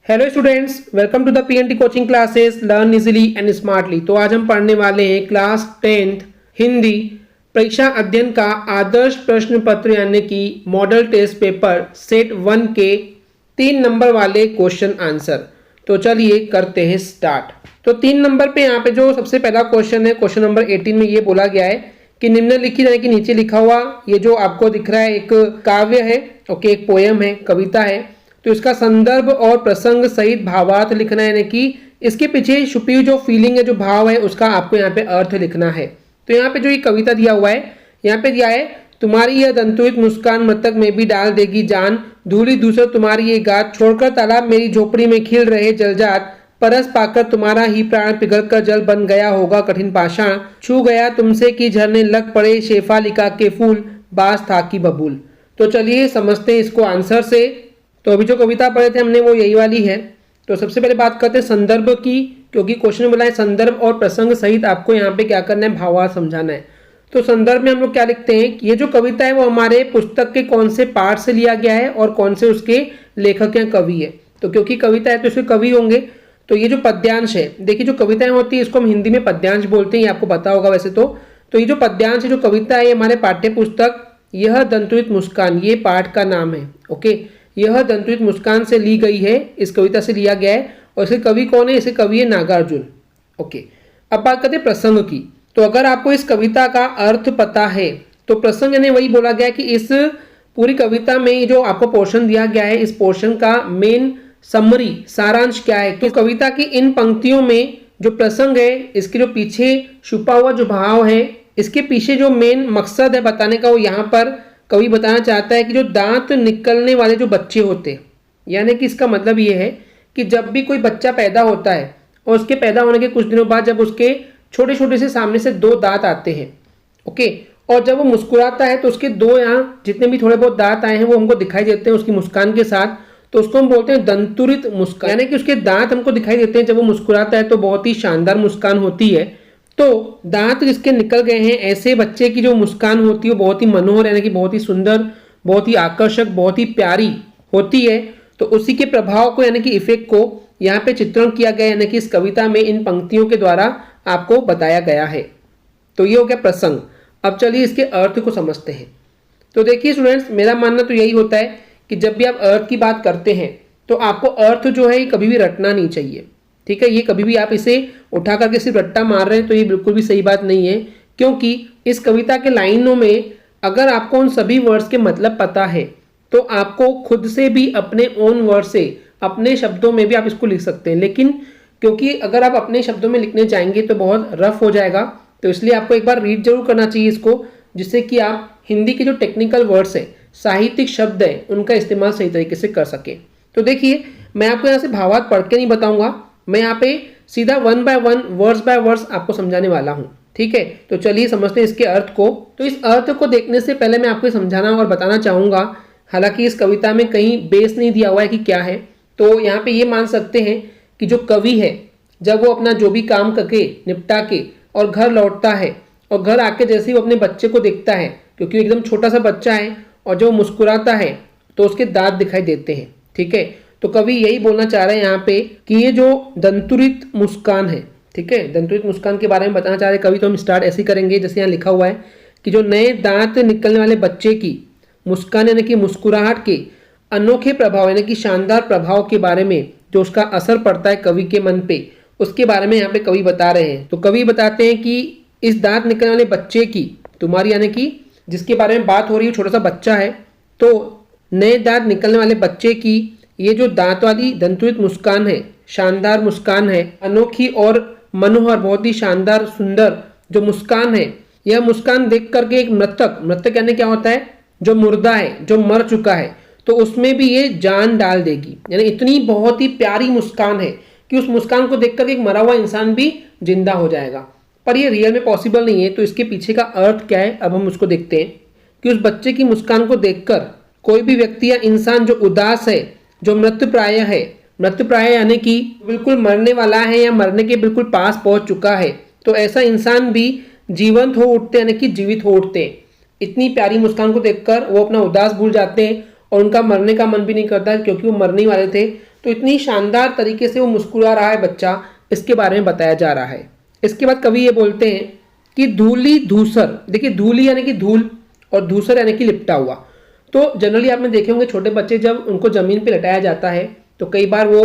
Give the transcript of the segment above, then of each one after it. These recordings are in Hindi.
Hello students, welcome to the PNT coaching classes learn easily and smartly. तो आज हम पढ़ने वाले हैं क्लास 10th हिंदी परीक्षा अध्ययन का आदर्श प्रश्न पत्र यानी कि मॉडल टेस्ट पेपर सेट 1 के 3 नंबर वाले क्वेश्चन आंसर। तो चलिए करते हैं स्टार्ट। तो 3 नंबर पे यहाँ पे जो सबसे पहला क्वेश्चन है, क्वेश्चन नंबर 18 में ये बोला गया है कि निम्नलिखित यानी कि नीचे लिखा हुआ ये जो आपको दिख रहा है एक काव्य है, ओके, एक पोयम है, कविता है। तो इसका संदर्भ और प्रसंग सहित भावार्थ लिखना है, यानी कि इसके पीछे छुपी हुई जो फीलिंग है, जो भाव है, उसका आपको यहाँ पे अर्थ लिखना है। तो यहाँ पे जो ये कविता दिया हुआ है, यहाँ पे दिया है तुम्हारी यह दंतुरित मुस्कान मृतक में भी डाल देगी जान, धूली दूसर तुम्हारी ये गात, छोड़कर तालाब मेरी झोपड़ी में खिल रहे जलजात, परस पाकर तुम्हारा ही प्राण पिघल कर जल बन गया होगा कठिन पाषाण, छू गया तुमसे कि झरने लग पड़े शेफालिका के फूल, बास था की बबूल। तो चलिए समझते हैं इसको आंसर से। तो अभी जो कविता पढ़े थे हमने वो यही वाली है। तो सबसे पहले बात करते हैं संदर्भ की, क्योंकि क्वेश्चन में बोला है संदर्भ और प्रसंग सहित आपको यहाँ पे क्या करना है, भावार्थ समझाना है। तो संदर्भ में हम लोग क्या लिखते हैं कि ये जो कविता है वो हमारे पुस्तक के कौन से पाठ से लिया गया है और कौन से उसके लेखक या कवि है। तो क्योंकि कविता है तो इसके कवि होंगे। तो ये जो पद्यांश है, देखिए जो कविताएं होती है इसको हम हिंदी में पद्यांश बोलते हैं, ये आपको पता होगा वैसे तो ये जो पद्यांश है, जो कविता है, हमारे पाठ्य पुस्तक यह दंतुरित मुस्कान, ये पाठ का नाम है। ओके, यह दंतुरित मुस्कान से ली गई है, इस कविता से लिया गया है। और इसके कवि कौन है? इसके कवि है नागार्जुन। ओके, अब बात करते हैं प्रसंग की। तो अगर आपको इस कविता का अर्थ पता है तो प्रसंग यानी वही बोला गया कि इस पूरी कविता में जो आपको पोर्शन दिया गया है, इस पोर्शन का मेन समरी सारांश क्या है। तो कविता की इन पंक्तियों में जो प्रसंग है, इसके जो पीछे छुपा हुआ जो भाव है, इसके पीछे जो मेन मकसद है बताने का, वो यहाँ पर कवि बताना चाहता है कि जो दांत निकलने वाले जो बच्चे होते हैं, यानी कि इसका मतलब ये है कि जब भी कोई बच्चा पैदा होता है और उसके पैदा होने के कुछ दिनों बाद जब उसके छोटे छोटे से सामने से 2 दांत आते हैं, ओके, और जब वो मुस्कुराता है तो उसके 2 यहाँ जितने भी थोड़े बहुत दांत आए हैं वो हमको दिखाई देते हैं उसकी मुस्कान के साथ। तो उसको हम बोलते हैं दंतुरित मुस्कान, यानी कि उसके दांत हमको दिखाई देते हैं जब वो मुस्कुराता है तो बहुत ही शानदार मुस्कान होती है। तो दांत जिसके निकल गए हैं, ऐसे बच्चे की जो मुस्कान होती है वो बहुत ही मनोहर, यानी कि बहुत ही सुंदर, बहुत ही आकर्षक, बहुत ही प्यारी होती है। तो उसी के प्रभाव को यानी कि इफेक्ट को यहाँ पे चित्रण किया गया, यानी कि इस कविता में इन पंक्तियों के द्वारा आपको बताया गया है। तो ये हो गया प्रसंग। अब चलिए इसके अर्थ को समझते हैं। तो देखिए स्टूडेंट्स, मेरा मानना तो यही होता है कि जब भी आप अर्थ की बात करते हैं तो आपको अर्थ जो है कभी भी रटना नहीं चाहिए, ठीक है। ये कभी भी आप इसे उठा करके सिर्फ रट्टा मार रहे हैं तो ये बिल्कुल भी सही बात नहीं है, क्योंकि इस कविता के लाइनों में अगर आपको उन सभी वर्ड्स के मतलब पता है तो आपको खुद से भी अपने ओन वर्ड से, अपने शब्दों में भी आप इसको लिख सकते हैं। लेकिन क्योंकि अगर आप अपने शब्दों में लिखने जाएंगे तो बहुत रफ हो जाएगा, तो इसलिए आपको एक बार रीड जरूर करना चाहिए इसको, जिससे कि आप हिंदी के जो टेक्निकल वर्ड्स हैं, साहित्यिक शब्द हैं, उनका इस्तेमाल सही तरीके से कर सकें। तो देखिए, मैं आपको यहाँ से भावार्थ पढ़ के नहीं बताऊंगा, मैं यहाँ पे सीधा 1 by 1 वर्ड्स बाय वर्ड्स आपको समझाने वाला हूँ, ठीक है। तो चलिए समझते हैं इसके अर्थ को। तो इस अर्थ को देखने से पहले मैं आपको समझाना और बताना चाहूंगा, हालांकि इस कविता में कहीं बेस नहीं दिया हुआ है कि क्या है। तो यहाँ पे ये मान सकते हैं कि जो कवि है जब वो अपना जो भी काम करके निपटा के और घर लौटता है, और घर आके जैसे ही वो अपने बच्चे को देखता है, क्योंकि एकदम छोटा सा बच्चा है, और जो मुस्कुराता है तो उसके दांत दिखाई देते हैं, ठीक है। तो कवि यही बोलना चाह रहे हैं यहाँ पे कि ये जो दंतुरित मुस्कान है, ठीक है, दंतुरित मुस्कान के बारे में बताना चाह रहे कवि। तो हम स्टार्ट ऐसे ही करेंगे जैसे यहाँ लिखा हुआ है कि जो नए दांत निकलने वाले बच्चे की मुस्कान यानी कि मुस्कुराहट के अनोखे प्रभाव यानी कि शानदार प्रभाव के बारे में, जो उसका असर पड़ता है कवि के मन पे, उसके बारे में यहाँ पे कवि बता रहे हैं। तो कवि बताते हैं कि इस दांत निकलने वाले बच्चे की, तुम्हारी यानी कि जिसके बारे में बात हो रही है, छोटा सा बच्चा है, तो नए दांत निकलने वाले बच्चे की ये जो दांत वाली दंतुरित मुस्कान है, शानदार मुस्कान है, अनोखी और मनोहर, बहुत ही शानदार सुंदर जो मुस्कान है, यह मुस्कान देख करके एक मृतक यानी क्या होता है, जो मुर्दा है, जो मर चुका है, तो उसमें भी ये जान डाल देगी। यानी इतनी बहुत ही प्यारी मुस्कान है कि उस मुस्कान को देख करके एक मरा हुआ इंसान भी जिंदा हो जाएगा। पर ये रियल में पॉसिबल नहीं है। तो इसके पीछे का अर्थ क्या है, अब हम उसको देखते हैं कि उस बच्चे की मुस्कान को देखकर कोई भी व्यक्ति या इंसान जो उदास है, जो मृतप्राय है, मृतप्राय यानी कि बिल्कुल मरने वाला है या मरने के बिल्कुल पास पहुंच चुका है, तो ऐसा इंसान भी जीवंत हो उठते यानी कि जीवित हो उठते हैं। इतनी प्यारी मुस्कान को देखकर वो अपना उदास भूल जाते हैं और उनका मरने का मन भी नहीं करता, क्योंकि वो मरने वाले थे। तो इतनी शानदार तरीके से वो मुस्कुरा रहा है बच्चा, इसके बारे में बताया जा रहा है। इसके बाद कवि ये बोलते हैं कि धूली धूसर, देखिए धूली यानी कि धूल और धूसर यानी कि लिपटा हुआ। तो जनरली आपने देखे होंगे छोटे बच्चे जब उनको जमीन पे लटाया जाता है तो कई बार वो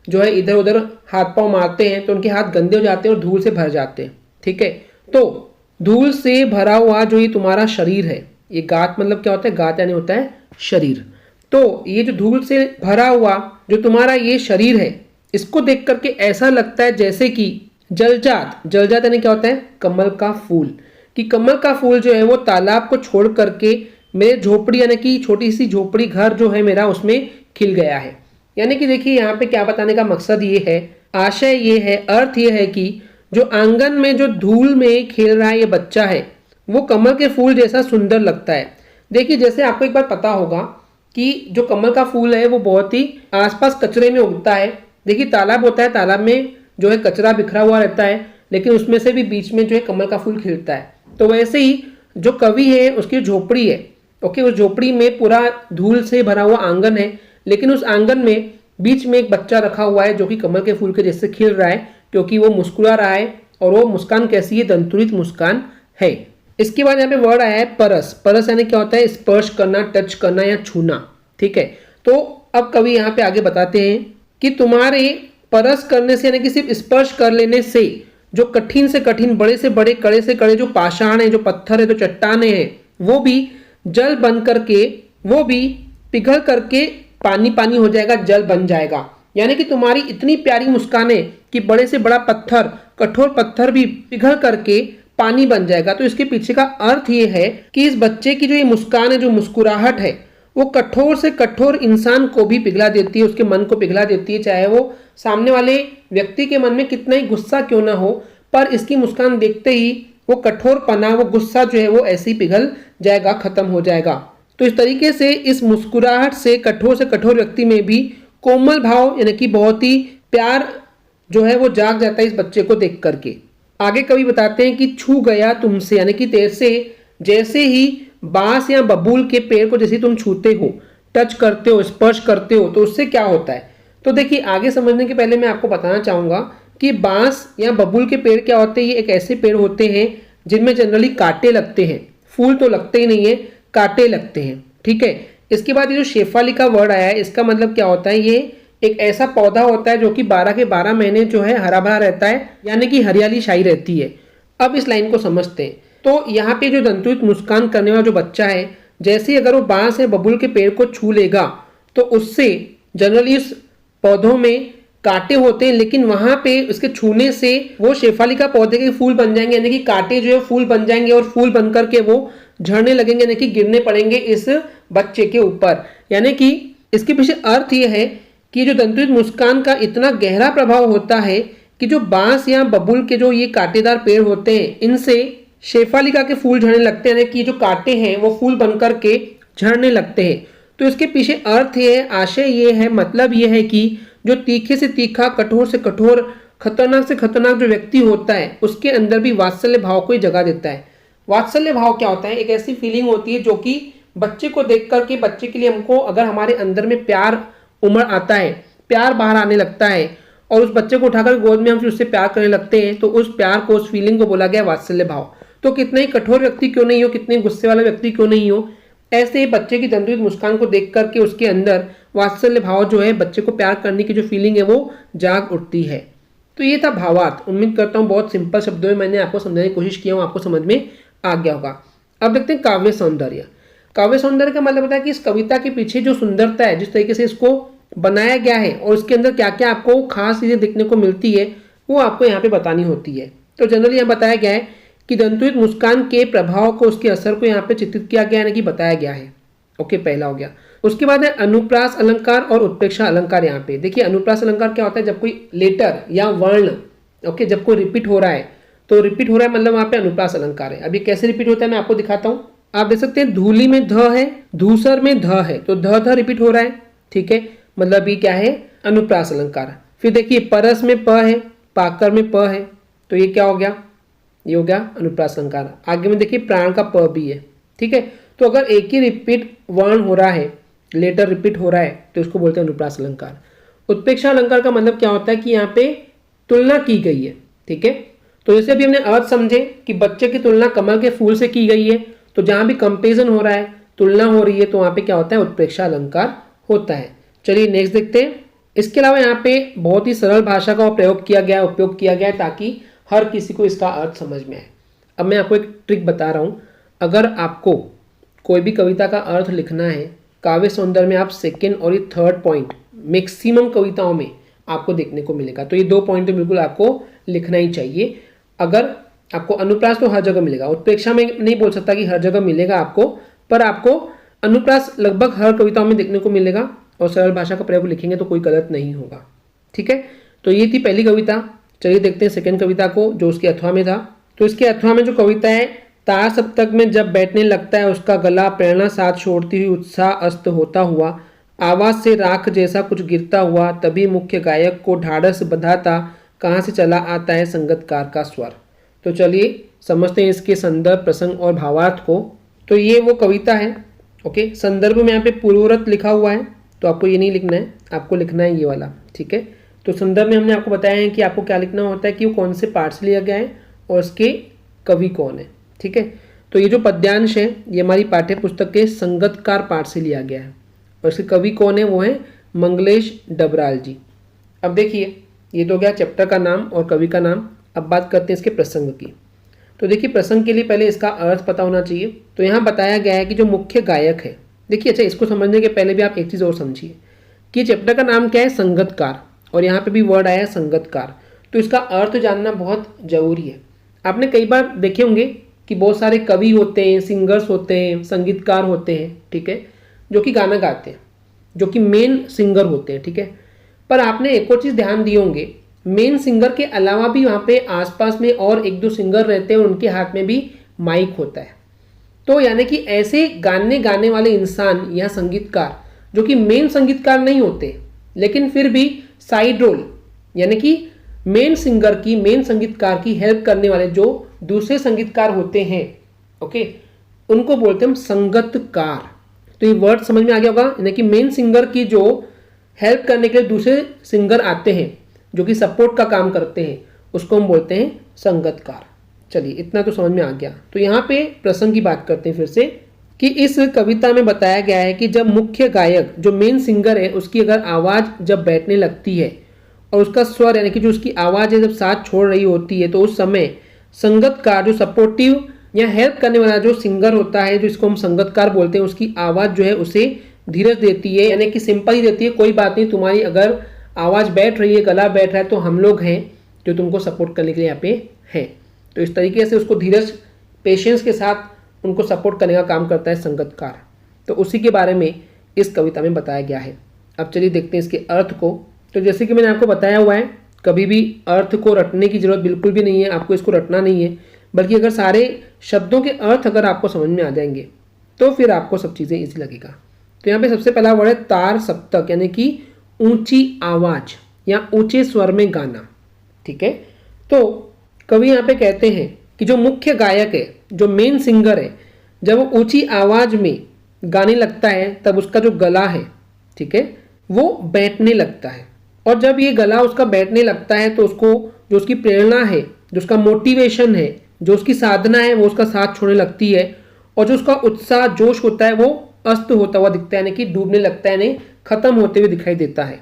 जो है इधर उधर हाथ पांव मारते हैं तो उनके हाथ गंदे हो जाते हैं और धूल से भर जाते हैं। ठीक है, तो धूल से भरा हुआ जो ये तुम्हारा शरीर है, ये गात मतलब क्या होता है, गात यानी होता है शरीर। तो ये जो धूल से भरा हुआ जो तुम्हारा ये शरीर है, इसको देख करके ऐसा लगता है जैसे कि जलजात, जलजात यानी क्या होता है, कमल का फूल, कि कमल का फूल जो है वो तालाब को छोड़ करके मेरे झोपड़ी यानी कि छोटी सी झोपड़ी घर जो है मेरा उसमें खिल गया है। यानी कि देखिए यहाँ पे क्या बताने का मकसद ये है, आशय ये है, अर्थ ये है कि जो आंगन में जो धूल में खेल रहा है ये बच्चा है वो कमल के फूल जैसा सुंदर लगता है। देखिए जैसे आपको एक बार पता होगा कि जो कमल का फूल है वो बहुत ही आसपास कचरे में उगता है। देखिए तालाब होता है, तालाब में जो है कचरा बिखरा हुआ रहता है लेकिन उसमें से भी बीच में जो है कमल का फूल खिलता है। तो वैसे ही जो कवि है उसकी झोपड़ी है, ओके, उस झोपड़ी में पूरा धूल से भरा हुआ आंगन है लेकिन उस आंगन में बीच में एक बच्चा रखा हुआ है जो कि कमल के फूल के जैसे खिल रहा है क्योंकि वो मुस्कुरा रहा है और वो मुस्कान कैसी है, दंतुरित मुस्कान है। इसके बाद यहाँ पे वर्ड आया है परस। परस यानी क्या होता है, स्पर्श करना, टच करना या छूना। ठीक है, तो अब कवि यहाँ पे आगे बताते हैं कि तुम्हारे परस करने से यानी कि सिर्फ स्पर्श कर लेने से जो कठिन से कठिन, बड़े से बड़े, कड़े से कड़े जो पाषाण है, जो पत्थर है, जो चट्टाने हैं, वो भी जल बन करके, वो भी पिघल करके पानी पानी हो जाएगा, जल बन जाएगा। यानी कि तुम्हारी इतनी प्यारी मुस्कान है कि बड़े से बड़ा पत्थर, कठोर पत्थर भी पिघल करके पानी बन जाएगा। तो इसके पीछे का अर्थ ये है कि इस बच्चे की जो ये मुस्कान है, जो मुस्कुराहट है, वो कठोर से कठोर इंसान को भी पिघला देती है, उसके मन को पिघला देती है, चाहे वो सामने वाले व्यक्ति के मन में कितना ही गुस्सा क्यों ना हो, पर इसकी मुस्कान देखते ही वो कठोरपना, वो गुस्सा जो है वो ऐसे ही पिघल जाएगा, खत्म हो जाएगा। तो इस तरीके से इस मुस्कुराहट से कठोर व्यक्ति में भी कोमल भाव यानी कि बहुत ही प्यार जो है वो जाग जाता है इस बच्चे को देख करके। आगे कवि बताते हैं कि छू गया तुमसे, यानी कि तेरे से जैसे ही बांस या बबूल के पेड़ को जैसे तुम छूते हो, टच करते हो, स्पर्श करते हो, तो उससे क्या होता है। तो देखिए आगे समझने के पहले मैं आपको बताना चाहूंगा कि बांस या बबूल के पेड़ क्या होते हैं। ये एक ऐसे पेड़ होते हैं जिनमें जनरली कांटे लगते हैं, फूल तो लगते ही नहीं है, कांटे लगते हैं। ठीक है, इसके बाद ये जो शेफाली का वर्ड आया है, इसका मतलब क्या होता है, ये एक ऐसा पौधा होता है जो कि 12 के 12 महीने जो है हरा भरा रहता है, यानी कि हरियाली छाई रहती है। अब इस लाइन को समझते हैं। तो यहाँ पे जो दंतुरित मुस्कान करने वाला जो बच्चा है, जैसे अगर वो बांस या बबूल के पेड़ को छू लेगा तो उससे जनरली इस पौधों में कांटे होते हैं, लेकिन वहां पे उसके छूने से वो शेफाली का पौधे के फूल बन जाएंगे, यानी कि कांटे जो है फूल बन जाएंगे और फूल बन करके वो झड़ने लगेंगे, यानी कि गिरने पड़ेंगे इस बच्चे के ऊपर। यानी कि इसके पीछे अर्थ ये है कि जो दंतुरित मुस्कान का इतना गहरा प्रभाव होता है कि जो बांस या बबूल के जो ये कांटेदार पेड़ होते हैं, इनसे शेफालिका के फूल झड़ने लगते हैं, यानी कि जो कांटे हैं वो फूल बनकर के झड़ने लगते हैं। तो इसके पीछे अर्थ ये है, आशय ये है, मतलब ये है कि जो तीखे से तीखा, कठोर से कठोर, खतरनाक से खतरनाक जो व्यक्ति होता है उसके अंदर भी वात्सल्य भाव को ही जगा देता है। वात्सल्य भाव क्या होता है, एक ऐसी फीलिंग होती है जो कि बच्चे को देख करके, बच्चे के लिए हमको अगर हमारे अंदर में प्यार उमड़ आता है, प्यार बाहर आने लगता है और उस बच्चे को उठाकर गोद में हम फिर उससे प्यार करने लगते हैं, तो उस प्यार को, उस फीलिंग को बोला गया वात्सल्य भाव। तो कितना ही कठोर व्यक्ति क्यों नहीं हो, कितने गुस्से वाला व्यक्ति क्यों नहीं हो, ऐसे ही बच्चे की दंतुरित मुस्कान को देख करके उसके अंदर वात्सल्य भाव जो है, बच्चे को प्यार करने की जो फीलिंग है वो जाग उठती है। तो ये था भावार्थ। उम्मीद करता हूँ बहुत सिंपल शब्दों में मैंने आपको समझाने की कोशिश किया हूँ, आपको समझ में आ गया होगा। अब देखते हैं काव्य सौंदर्य। काव्य सौंदर्य का मतलब होता है कि इस कविता के पीछे जो सुंदरता है, जिस तरीके से इसको बनाया गया है और उसके अंदर क्या क्या आपको खास चीजें देखने को मिलती है, वो आपको यहाँ पे बतानी होती है। तो जनरली यहाँ बताया गया है कि दंतुरित मुस्कान के प्रभाव को, उसके असर को यहाँ पे चित्रित किया गया, यानी कि बताया गया है। ओके, पहला हो गया। उसके बाद है अनुप्रास अलंकार और उत्प्रेक्षा अलंकार। यहाँ पे देखिए अनुप्रास अलंकार क्या होता है, जब कोई लेटर या वर्ण, ओके, जब कोई रिपीट हो रहा है, तो रिपीट हो रहा है मतलब वहाँ पे अनुप्रास अलंकार है। अभी कैसे रिपीट होता है मैं आपको दिखाता हूँ। आप देख सकते हैं धूली में ध है, धूसर में ध है, तो ध रिपीट हो रहा है। ठीक है, मतलब ये क्या है, अनुप्रास अलंकार। फिर देखिए परस में प है, पाकर में प है, तो ये क्या हो गया, ये हो गया अनुप्रास अलंकार। आगे में देखिए प्राण का प भी है। ठीक है, तो अगर एक ही रिपीट वर्ण हो रहा है, लेटर रिपीट हो रहा है, तो इसको बोलते हैं अनुप्रास अलंकार। उत्प्रेक्षा अलंकार का मतलब क्या होता है कि यहाँ पे तुलना की गई है, ठीक है। तो जैसे अभी हमने अर्थ समझे कि बच्चे की तुलना कमल के फूल से की गई है, तो जहां भी कंपेरिजन हो रहा है, तुलना हो रही है, तो वहां पे क्या होता है, उत्प्रेक्षा अलंकार होता है। चलिए नेक्स्ट देखते हैं। इसके अलावा यहाँ पे बहुत ही सरल भाषा का उपयोग किया गया है ताकि हर किसी को इसका अर्थ समझ में आए। अब मैं आपको एक ट्रिक बता रहा हूँ। अगर आपको कोई भी कविता का अर्थ लिखना है, काव्य सौंदर्य में आप सेकेंड और ये थर्ड पॉइंट मैक्सिमम कविताओं में आपको देखने को मिलेगा। तो ये 2 पॉइंट तो बिल्कुल आपको लिखना ही चाहिए। अगर आपको अनुप्रास तो हर जगह मिलेगा, उत्प्रेक्षा में नहीं बोल सकता कि हर जगह मिलेगा आपको, पर आपको अनुप्रास लगभग हर कविताओं में देखने को मिलेगा और सरल भाषा का प्रयोग लिखेंगे तो कोई गलत नहीं होगा, ठीक है। तो ये थी पहली कविता। चलिए देखते हैं सेकंड कविता को, जो उसके अथवा में था। तो इसके अथवा में जो कविता है, तार सप्तक में जब बैठने लगता है उसका गला, प्रेरणा साथ छोड़ती हुई उत्साह अस्त होता हुआ, आवाज से राख जैसा कुछ गिरता हुआ, तभी मुख्य गायक को ढाढ़स बंधाता, कहाँ से चला आता है संगतकार का स्वर। तो चलिए समझते हैं इसके संदर्भ, प्रसंग और भावार्थ को। तो ये वो कविता है, ओके। संदर्भ में यहाँ पे पूर्वोरत लिखा हुआ है, तो आपको ये नहीं लिखना है, आपको लिखना है ये वाला, ठीक है। तो संदर्भ में हमने आपको बताया है कि आपको क्या लिखना होता है कि वो कौन से पार्ट से लिया गया है और उसके कवि कौन है, ठीक है। तो ये जो पद्यांश है ये हमारी पाठ्य पुस्तक के संगतकार पाठ से लिया गया है और इसके कवि कौन है, वो है मंगलेश डबराल जी। अब देखिए, ये तो गया चैप्टर का नाम और कवि का नाम। अब बात करते हैं इसके प्रसंग की। तो देखिए, प्रसंग के लिए पहले इसका अर्थ पता होना चाहिए। तो यहाँ बताया गया है कि जो मुख्य गायक है, देखिए अच्छा, इसको समझने के पहले भी आप एक चीज़ और समझिए कि चैप्टर का नाम क्या है, संगतकार, और यहाँ पे भी वर्ड आया है संगतकार। तो इसका अर्थ जानना बहुत जरूरी है। आपने कई बार देखे होंगे कि बहुत सारे कवि होते हैं, सिंगर्स होते हैं, संगीतकार होते हैं, ठीक है, जो कि गाना गाते हैं, जो कि मेन सिंगर होते हैं, ठीक है। पर आपने एक और चीज़ ध्यान दिए होंगे, मेन सिंगर के अलावा भी वहाँ पे आसपास में और 1-2 सिंगर रहते हैं, उनके हाथ में भी माइक होता है। तो यानी कि ऐसे गाने वाले इंसान या संगीतकार जो कि मेन संगीतकार नहीं होते, लेकिन फिर भी साइड रोल यानी कि मेन सिंगर की, मेन संगीतकार की हेल्प करने वाले जो दूसरे संगीतकार होते हैं, ओके, उनको बोलते हैं हम संगतकार। तो ये वर्ड समझ में आ गया होगा, यानी कि मेन सिंगर की जो हेल्प करने के लिए दूसरे सिंगर आते हैं, जो कि सपोर्ट का काम करते हैं, उसको हम बोलते हैं संगतकार। चलिए इतना तो समझ में आ गया। तो यहाँ पे प्रसंग की बात करते हैं फिर से कि इस कविता में बताया गया है कि जब मुख्य गायक, जो मेन सिंगर है, उसकी अगर आवाज़ जब बैठने लगती है और उसका स्वर यानी कि जो उसकी आवाज़ है जब साथ छोड़ रही होती है, तो उस समय संगतकार, जो सपोर्टिव या हेल्प करने वाला जो सिंगर होता है, जो इसको हम संगतकार बोलते हैं, उसकी आवाज़ जो है उसे धीरज देती है, यानी कि सिंपैथी देती है। कोई बात नहीं, तुम्हारी अगर आवाज़ बैठ रही है, गला बैठ रहा है, तो हम लोग हैं जो तुमको सपोर्ट करने के लिए यहाँ पे हैं। तो इस तरीके से उसको धीरज, पेशेंस के साथ उनको सपोर्ट करने का काम करता है संगतकार। तो उसी के बारे में इस कविता में बताया गया है। अब चलिए देखते हैं इसके अर्थ को। तो जैसे कि मैंने आपको बताया हुआ है, कभी भी अर्थ को रटने की जरूरत बिल्कुल भी नहीं है, आपको इसको रटना नहीं है, बल्कि अगर सारे शब्दों के अर्थ अगर आपको समझ में आ जाएंगे तो फिर आपको सब चीज़ें ईजी लगेगा। तो यहाँ पे सबसे पहला वर्ड है तार सप्तक, यानी कि ऊंची आवाज़ या ऊंचे स्वर में गाना, ठीक है। तो कवि यहाँ पे कहते हैं कि जो मुख्य गायक है, जो मेन सिंगर है, जब वो ऊंची आवाज़ में गाने लगता है तब उसका जो गला है, ठीक है, वो बैठने लगता है। और जब ये गला उसका बैठने लगता है तो उसको जो उसकी प्रेरणा है, जो उसका मोटिवेशन है, जो उसकी साधना है, वो उसका साथ छोड़ने लगती है और जो उसका उत्साह, जोश होता है, वो अस्त होता हुआ दिखता है, यानी कि डूबने लगता है, यानी खत्म होते हुए दिखाई देता है।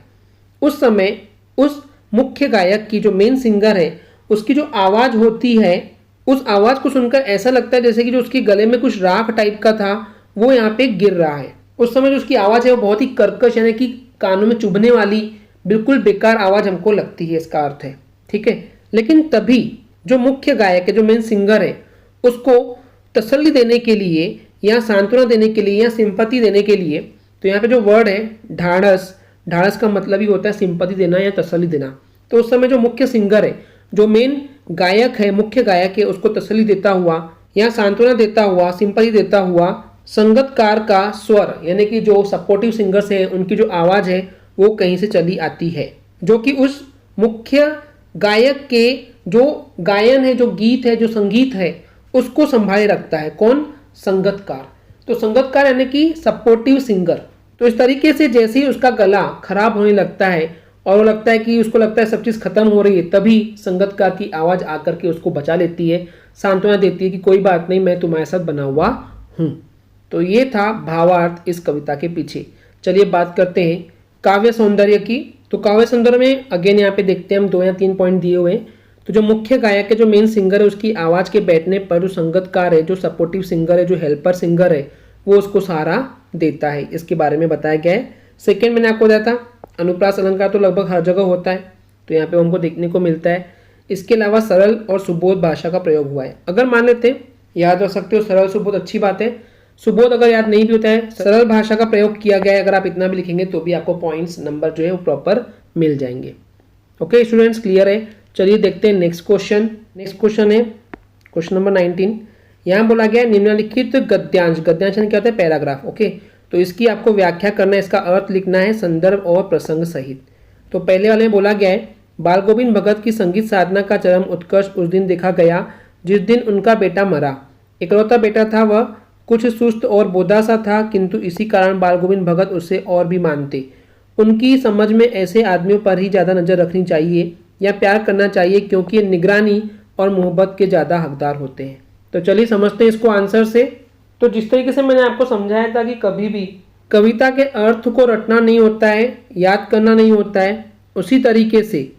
उस समय उस मुख्य गायक की, जो मेन सिंगर है, उसकी जो आवाज़ होती है, उस आवाज़ को सुनकर ऐसा लगता है जैसे कि जो उसके गले में कुछ राख टाइप का था वो यहाँ पे गिर रहा है। उस समय जो उसकी आवाज़ है वो बहुत ही कर्कश, यानी कि कानों में चुभने वाली, बिल्कुल बेकार आवाज़ हमको लगती है, इसका अर्थ है, ठीक है। लेकिन तभी जो मुख्य गायक है, जो मेन सिंगर है, उसको तसल्ली देने के लिए या सांत्वना देने के लिए या सिंपैथी देने के लिए, तो यहाँ पे जो वर्ड है ढाढ़स, ढाढ़स का मतलब ही होता है सिंपैथी देना या तसल्ली देना। तो उस समय जो मुख्य सिंगर है, जो मेन गायक है, मुख्य गायक है, उसको तसल्ली देता हुआ या सांत्वना देता हुआ, सिंपैथी देता हुआ, संगतकार का स्वर यानी कि जो सपोर्टिव सिंगर्स हैं उनकी जो आवाज़ है वो कहीं से चली आती है, जो कि उस मुख्य गायक के जो गायन है, जो गीत है, जो संगीत है, उसको संभाले रखता है। कौन? संगतकार। तो संगतकार यानी कि सपोर्टिव सिंगर। तो इस तरीके से जैसे ही उसका गला खराब होने लगता है और वो लगता है कि उसको लगता है सब चीज़ खत्म हो रही है, तभी संगीतकार की आवाज़ आकर के उसको बचा लेती है, सांत्वना देती है कि कोई बात नहीं, मैं तुम्हारे साथ बना हुआ हूँ। तो ये था भावार्थ इस कविता के पीछे। चलिए बात करते हैं काव्य सौंदर्य की। तो काव्य सौंदर्य में अगेन यहाँ पे देखते हैं हम 2 या 3 पॉइंट दिए हुए हैं। तो जो मुख्य गायक है, जो मेन सिंगर है, उसकी आवाज़ के बैठने पर जो संगीतकार है, जो सपोर्टिव सिंगर है, जो हेल्पर सिंगर है, वो उसको सहारा देता है, इसके बारे में बताया गया है। सेकेंड मैंने आपको बताया था अनुप्रास अलंकार तो लगभग हर जगह होता है, तो यहाँ पे हमको देखने को मिलता है। इसके अलावा सरल और सुबोध भाषा का प्रयोग हुआ है। अगर मान लेते हैं, याद रख सकते हो सरल सुबोध, अच्छी बात है। सुबोध अगर याद नहीं भी होता है, सरल भाषा का प्रयोग किया गया है, अगर आप इतना भी लिखेंगे तो भी आपको पॉइंट्स नंबर जो है वो प्रॉपर मिल जाएंगे। ओके स्टूडेंट्स, क्लियर है। चलिए देखते हैं नेक्स्ट क्वेश्चन। नेक्स्ट क्वेश्चन है क्वेश्चन नंबर 19। यहाँ बोला गया निम्नलिखित गद्यांश, गद्यांश क्या होता है, पैराग्राफ। ओके, तो इसकी आपको व्याख्या करना है, इसका अर्थ लिखना है संदर्भ और प्रसंग सहित। तो पहले वाले में बोला गया है बाल गोविंद भगत की संगीत साधना का चरम उत्कर्ष उस दिन देखा गया जिस दिन उनका बेटा मरा। इकलौता बेटा था, वह कुछ सुस्त और बोधा सा था, किंतु इसी कारण बाल गोविंद भगत उसे और भी मानते। उनकी समझ में ऐसे आदमियों पर ही ज़्यादा नज़र रखनी चाहिए या प्यार करना चाहिए, क्योंकि ये निगरानी और मोहब्बत के ज़्यादा हकदार होते हैं। तो चलिए समझते हैं इसको आंसर से। तो जिस तरीके से मैंने आपको समझाया था कि कभी भी कविता के अर्थ को रटना नहीं होता है, याद करना नहीं होता है, उसी तरीके से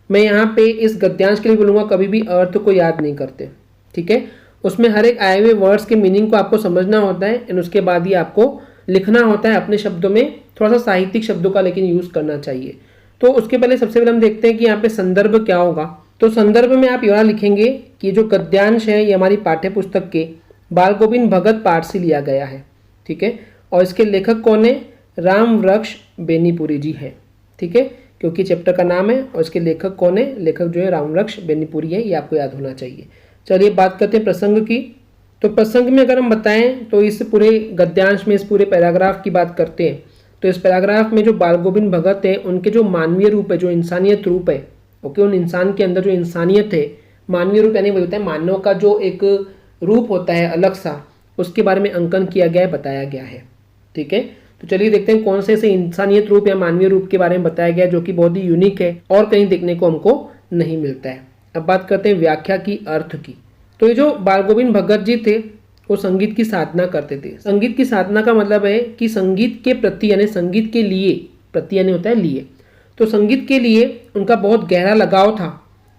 मैं यहाँ पे इस गद्यांश के लिए बोलूँगा कभी भी अर्थ को याद नहीं करते। ठीक है, उसमें हर एक आए हुए वर्ड्स के मीनिंग को आपको समझना होता है एंड उसके बाद ही आपको लिखना होता है अपने शब्दों में, थोड़ा सा साहित्यिक शब्दों का लेकिन यूज़ करना चाहिए। तो उसके पहले सबसे पहले हम देखते हैं कि यहाँ पे संदर्भ क्या होगा। तो संदर्भ में आप यहाँ लिखेंगे कि जो गद्यांश है ये हमारी पाठ्य पुस्तक के बाल गोविंद भगत पाठ से लिया गया है। ठीक है, और इसके लेखक कौन है, राम वृक्ष बेनीपुरी जी है। ठीक है, क्योंकि चैप्टर का नाम है और इसके लेखक कौन है, लेखक जो है राम वृक्ष बेनीपुरी है, ये आपको याद होना चाहिए। चलिए बात करते हैं प्रसंग की। तो प्रसंग में अगर हम बताएं तो इस पूरे गद्यांश में, इस पूरे पैराग्राफ की बात करते हैं तो इस पैराग्राफ में जो बाल गोविंद भगत है उनके जो मानवीय रूप है, जो इंसानियत रूप है, ओके, उन इंसान के अंदर जो इंसानियत है, मानवीय रूप यानी वही होता है मानव का जो एक रूप होता है अलग सा, उसके बारे में अंकन किया गया है, बताया गया है। ठीक है, तो चलिए देखते हैं कौन से ऐसे इंसानियत रूप या मानवीय रूप के बारे में बताया गया जो कि बहुत ही यूनिक है और कहीं देखने को हमको नहीं मिलता है। अब बात करते हैं व्याख्या की, अर्थ की। तो ये जो बाल गोविंद भगत जी थे वो संगीत की साधना करते थे। संगीत की साधना का मतलब है कि संगीत के प्रति यानी संगीत के लिए, प्रति यानी होता है लिए, तो संगीत के लिए उनका बहुत गहरा लगाव था,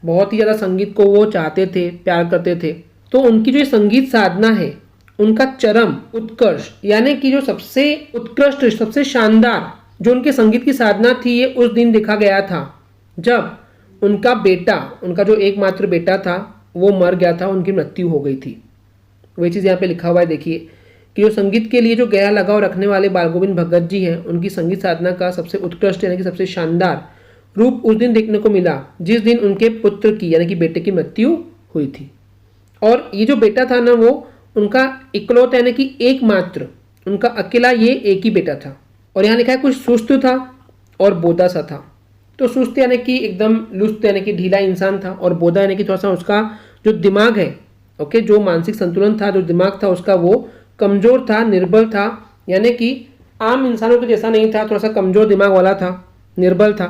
बहुत ही ज़्यादा संगीत को वो चाहते थे, प्यार करते थे। तो उनकी जो संगीत साधना है उनका चरम उत्कर्ष यानी कि जो सबसे उत्कृष्ट, सबसे शानदार जो उनके संगीत की साधना थी, ये उस दिन देखा गया था जब उनका बेटा, उनका जो एकमात्र बेटा था वो मर गया था, उनकी मृत्यु हो गई थी। वही चीज़ यहाँ पे लिखा हुआ है, देखिए कि जो संगीत के लिए जो गहरा लगाव रखने वाले बाल गोविंद भगत जी हैं, उनकी संगीत साधना का सबसे उत्कृष्ट यानी कि सबसे शानदार रूप उस दिन देखने को मिला जिस दिन उनके पुत्र की यानी कि बेटे की मृत्यु हुई थी। और ये जो बेटा था ना, वो उनका इकलौता यानी कि एकमात्र, उनका अकेला ये एक ही बेटा था। और यहाँ लिखा है कुछ सुस्त था और बोधा सा था। तो सुस्त यानी कि एकदम लुस्त यानी कि ढीला इंसान था, और बोधा यानी कि थोड़ा सा उसका जो दिमाग है, ओके, जो मानसिक संतुलन था, जो दिमाग था उसका वो कमज़ोर था, निर्बल था, यानी कि आम इंसानों के जैसा नहीं था, थोड़ा सा कमज़ोर दिमाग वाला था, निर्बल था,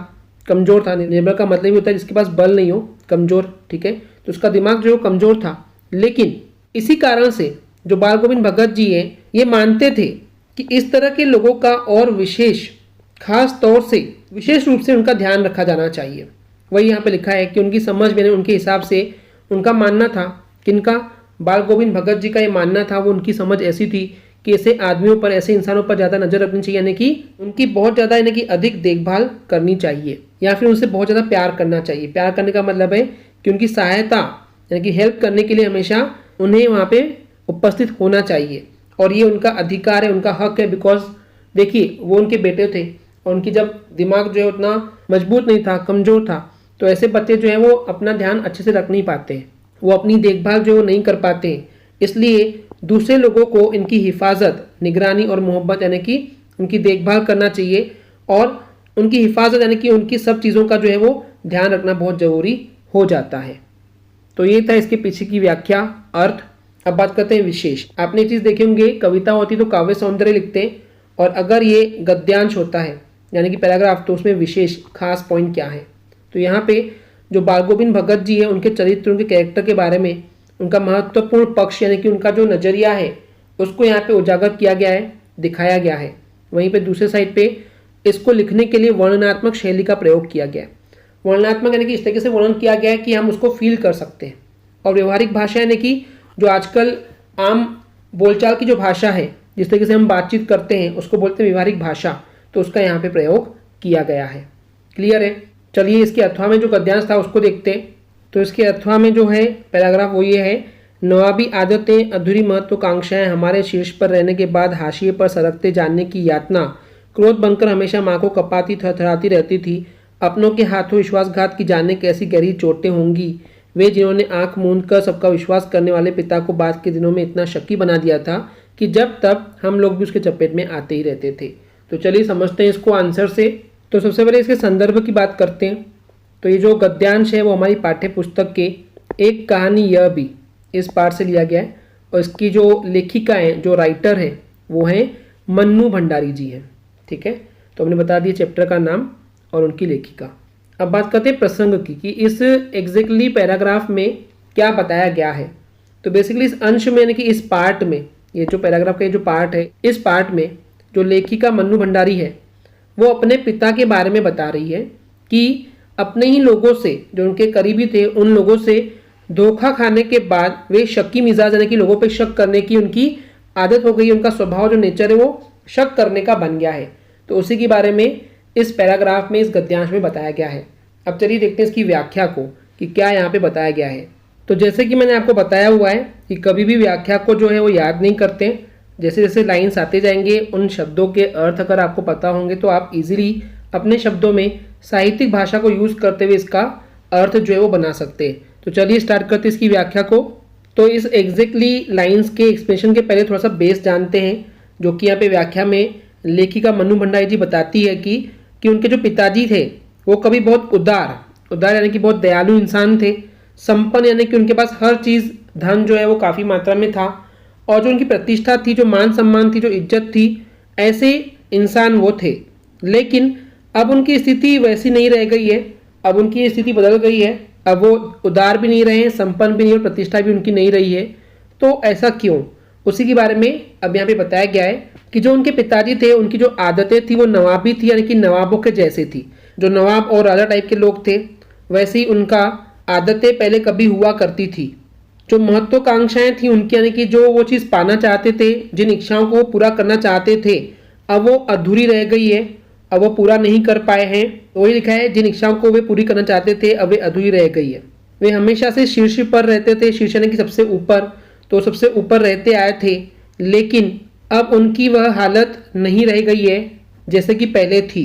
कमज़ोर था। निर्बल का मतलब ही होता है जिसके पास बल नहीं हो, कमज़ोर। ठीक है, तो उसका दिमाग जो कमज़ोर था। लेकिन इसी कारण से जो बाल गोविंद भगत जी हैं ये मानते थे कि इस तरह के लोगों का और विशेष, खास तौर से विशेष रूप से उनका ध्यान रखा जाना चाहिए। वही यहाँ पे लिखा है कि उनकी समझ में, उनके हिसाब से उनका मानना था, किनका, बाल गोविंद भगत जी का ये मानना था, वो उनकी समझ ऐसी थी कि ऐसे आदमियों पर, ऐसे इंसानों पर ज़्यादा नज़र रखनी चाहिए, यानी कि उनकी बहुत ज़्यादा यानी कि अधिक देखभाल करनी चाहिए, या फिर उनसे बहुत ज़्यादा प्यार करना चाहिए। प्यार करने का मतलब है कि उनकी सहायता यानी कि हेल्प करने के लिए हमेशा उन्हें वहाँ पे उपस्थित होना चाहिए, और ये उनका अधिकार है, उनका हक है। बिकॉज देखिए वो उनके बेटे थे और उनकी जब दिमाग जो है उतना मजबूत नहीं था, कमज़ोर था, तो ऐसे बच्चे जो है वो अपना ध्यान अच्छे से रख नहीं पाते हैं, वो अपनी देखभाल जो नहीं कर पाते हैं। इसलिए दूसरे लोगों को इनकी हिफाजत, निगरानी और मोहब्बत यानी कि उनकी देखभाल करना चाहिए, और उनकी हिफाजत यानी कि उनकी सब चीज़ों का जो है वो ध्यान रखना बहुत ज़रूरी हो जाता है। तो ये था इसके पीछे की व्याख्या, अर्थ। अब बात करते हैं विशेष। आपने ये चीज़ देखे होंगे, कविता होती तो काव्य सौंदर्य लिखते हैं, और अगर ये गद्यांश होता है यानी कि पैराग्राफ, तो उसमें विशेष खास पॉइंट क्या है। तो यहाँ पे जो बाल गोविंद भगत जी है उनके चरित्र, उनके कैरेक्टर के बारे में, उनका महत्वपूर्ण पक्ष यानी कि उनका जो नज़रिया है उसको यहाँ पे उजागर किया गया है, दिखाया गया है। वहीं पे दूसरे साइड पे इसको लिखने के लिए वर्णनात्मक शैली का प्रयोग किया गया है। वर्णनात्मक यानी कि इस तरीके से वर्णन किया गया है कि हम उसको फील कर सकते हैं। और व्यवहारिक भाषा यानी कि जो आजकल आम बोलचाल की जो भाषा है, जिस तरीके से हम बातचीत करते हैं उसको बोलते हैं व्यवहारिक भाषा, तो उसका यहाँ पे प्रयोग किया गया है। क्लियर है। चलिए इसके अथवा में जो गद्यांश था उसको देखते हैं। तो इसके अथवा में जो है पैराग्राफ वो ये है, नवाबी आदतें, अधूरी महत्वाकांक्षाएं, हमारे शीर्ष पर रहने के बाद हाशिए पर सरकते जानने की यातना, क्रोध बनकर हमेशा माँ को कपाती थरथराती रहती थी, अपनों के हाथों विश्वासघात की जाने कैसी गहरी चोटें होंगी, वे जिन्होंने आंख मूंद कर सबका विश्वास करने वाले पिता को बाद के दिनों में इतना शक्की बना दिया था कि जब तब हम लोग भी उसके चपेट में आते ही रहते थे। तो चलिए समझते हैं इसको आंसर से। तो सबसे पहले इसके संदर्भ की बात करते हैं। तो ये जो गद्यांश है वो हमारी पाठ्य पुस्तक के एक कहानी यह भी, इस पाठ से लिया गया है। और इसकी जो लेखिका है, जो राइटर है, वो है मन्नू भंडारी जी हैं। ठीक है, तो हमने बता दिया चैप्टर का नाम और उनकी लेखिका। अब बात करते हैं प्रसंग की कि इस एग्जैक्टली पैराग्राफ में क्या बताया गया है। तो बेसिकली इस अंश में यानी कि इस पार्ट में, ये जो पैराग्राफ का जो पार्ट है, इस पार्ट में जो लेखिका मन्नू भंडारी है वो अपने पिता के बारे में बता रही है कि अपने ही लोगों से, जो उनके करीबी थे, उन लोगों से धोखा खाने के बाद वे शक्की मिजाज यानी कि लोगों पे शक करने की उनकी आदत हो गई। उनका स्वभाव जो नेचर है वो शक करने का बन गया है। तो उसी के बारे में इस पैराग्राफ में, इस गद्यांश में बताया गया है। अब चलिए देखते हैं इसकी व्याख्या को कि क्या यहाँ पे बताया गया है। तो जैसे कि मैंने आपको बताया हुआ है कि कभी भी व्याख्या को जो है वो याद नहीं करते। जैसे जैसे लाइन्स आते जाएंगे उन शब्दों के अर्थ अगर आपको पता होंगे तो आप इजीली अपने शब्दों में साहित्यिक भाषा को यूज करते हुए इसका अर्थ जो है वो बना सकते हैं। तो चलिए स्टार्ट करते हैं इसकी व्याख्या को। तो इस एग्जैक्टली लाइन्स के एक्सप्रेशन के पहले थोड़ा सा बेस जानते हैं, जो कि यहाँ पे व्याख्या में लेखिका मन्नू भंडारी जी बताती है कि उनके जो पिताजी थे वो कभी बहुत उदार यानी कि बहुत दयालु इंसान थे, संपन्न यानी कि उनके पास हर चीज़, धन जो है वो काफ़ी मात्रा में था, और जो उनकी प्रतिष्ठा थी, जो मान सम्मान थी, जो इज्जत थी, ऐसे इंसान वो थे। लेकिन अब उनकी स्थिति वैसी नहीं रह गई है, अब उनकी स्थिति बदल गई है। अब वो उदार भी नहीं रहे हैं, संपन्न भी नहीं, और प्रतिष्ठा भी उनकी नहीं रही है। तो ऐसा क्यों, उसी के बारे में अब यहाँ पे बताया गया है कि जो उनके पिताजी थे उनकी जो आदतें थी वो नवाबी थी, यानी कि नवाबों के जैसे थी। जो नवाब और राजा टाइप के लोग थे वैसे ही उनका आदतें पहले कभी हुआ करती थी। जो महत्वाकांक्षाएं थी उनकी, यानी कि जो वो चीज़ पाना चाहते थे, जिन इच्छाओं को वो पूरा करना चाहते थे, अब वो अधूरी रह गई है, अब वो पूरा नहीं कर पाए हैं। वही लिखा है, जिन इच्छाओं को वे पूरी करना चाहते थे अब वे अधूरी रह गई है। वे हमेशा से शीर्ष पर रहते थे, शीर्ष यानी कि सबसे ऊपर, तो सबसे ऊपर रहते आए थे, लेकिन अब उनकी वह हालत नहीं रह गई है जैसे कि पहले थी।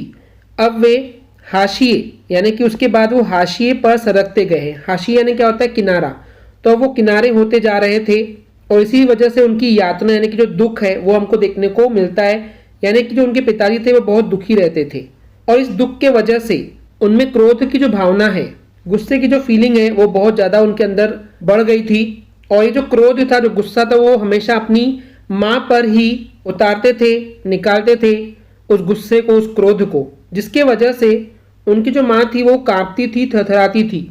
अब वे हाशिए यानी कि उसके बाद वो हाशिए पर सरकते गए हैं। हाशिए यानी क्या होता है, किनारा। तो अब वो किनारे होते जा रहे थे, और इसी वजह से उनकी यातना यानी कि जो दुख है वो हमको देखने को मिलता है। यानी कि जो उनके पिताजी थे वो बहुत दुखी रहते थे, और इस दुख के वजह से उनमें क्रोध की जो भावना है, गुस्से की जो फीलिंग है वो बहुत ज़्यादा उनके अंदर बढ़ गई थी। और ये जो क्रोध था, जो गुस्सा था, वो हमेशा अपनी माँ पर ही उतारते थे, निकालते थे उस गुस्से को, उस क्रोध को, जिसके वजह से उनकी जो माँ थी वो कांपती थी, थरथराती थी।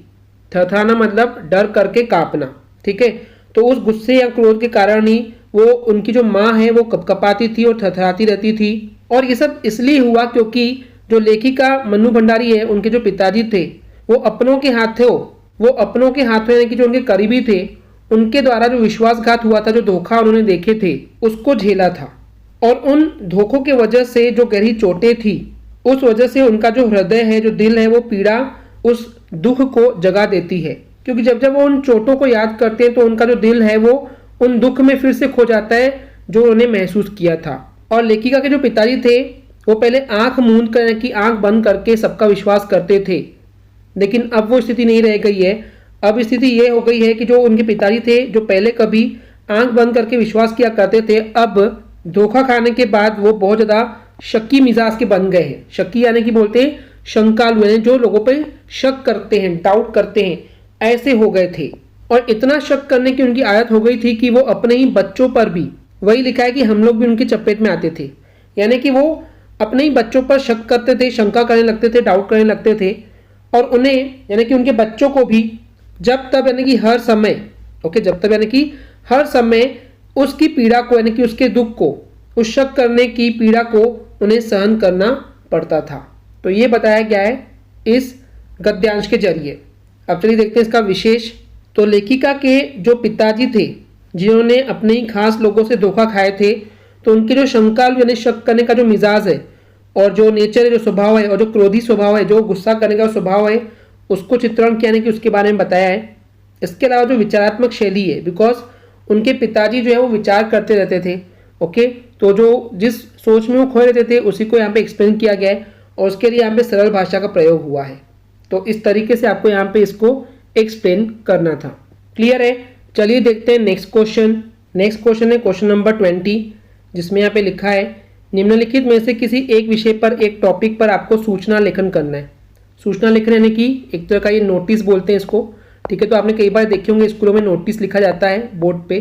थरथराना मतलब डर करके कांपना। ठीक है, तो उस गुस्से या क्रोध के कारण ही वो, उनकी जो माँ है वो कपकपाती थी और थरथराती रहती थी। और ये सब इसलिए हुआ क्योंकि जो लेखिका मन्नू भंडारी है, उनके जो पिताजी थे वो अपनों के हाथों, यानी कि जो उनके करीबी थे, उनके द्वारा जो विश्वासघात हुआ था, जो धोखा उन्होंने देखे थे, उसको झेला था। और उन धोखों के वजह से जो गहरी चोटें थी, उस वजह से उनका जो हृदय है, जो दिल है, वो पीड़ा, उस दुख को जगा देती है। क्योंकि जब जब वो उन चोटों को याद करते हैं तो उनका जो दिल है वो उन दुख में फिर से खो जाता है जो उन्होंने महसूस किया था। और लेखिका के जो पिताजी थे वो पहले आंख मूंद कर, कि आंख बंद करके सबका विश्वास करते थे, लेकिन अब वो स्थिति नहीं रह गई है। अब स्थिति ये हो गई है कि जो उनके पिताजी थे, जो पहले कभी आंख बंद करके विश्वास किया करते थे, अब धोखा खाने के बाद वो बहुत ज़्यादा शक्की मिजाज के बन गए हैं। शक्की यानी कि बोलते हैं शंकालु, यानी जो लोगों पे शक करते हैं, डाउट करते हैं, ऐसे हो गए थे। और इतना शक करने की उनकी आदत हो गई थी कि वो अपने ही बच्चों पर भी, वही लिखा है कि हम लोग भी उनकी चपेट में आते थे, यानी कि वो अपने ही बच्चों पर शक करते थे, शंका करने लगते थे, डाउट करने लगते थे, और उन्हें यानी कि उनके बच्चों को भी जब तब यानी कि हर समय जब तब यानी कि हर समय उसकी पीड़ा को यानी कि उसके दुख को, उस शक करने की पीड़ा को उन्हें सहन करना पड़ता था। तो ये बताया गया है इस गद्यांश के जरिए। अब चलिए देखते हैं इसका विशेष। तो लेखिका के जो पिताजी थे जिन्होंने अपने ही खास लोगों से धोखा खाए थे, तो उनके जो शंकालु यानी शक करने का जो मिजाज है और जो नेचर है, जो स्वभाव है, और जो क्रोधी स्वभाव है, जो गुस्सा करने का स्वभाव है, उसको चित्रण किया यानी कि उसके बारे में बताया है। इसके अलावा जो विचारात्मक शैली है, बिकॉज उनके पिताजी जो है वो विचार करते रहते थे। ओके, तो जो जिस सोच में वो खोए रहते थे उसी को यहाँ पे एक्सप्लेन किया गया है और उसके लिए यहाँ पे सरल भाषा का प्रयोग हुआ है। तो इस तरीके से आपको यहाँ पे इसको एक्सप्लेन करना था। क्लियर है? चलिए देखते हैं नेक्स्ट क्वेश्चन। नेक्स्ट क्वेश्चन है क्वेश्चन नंबर 20, जिसमें यहाँ पे लिखा है निम्नलिखित में से किसी एक विषय पर, एक टॉपिक पर आपको सूचना लेखन करना है। सूचना लेखन यानी कि एक तरह का ये नोटिस बोलते हैं इसको। ठीक है, तो आपने कई बार देखे होंगे स्कूलों में नोटिस लिखा जाता है बोर्ड पे,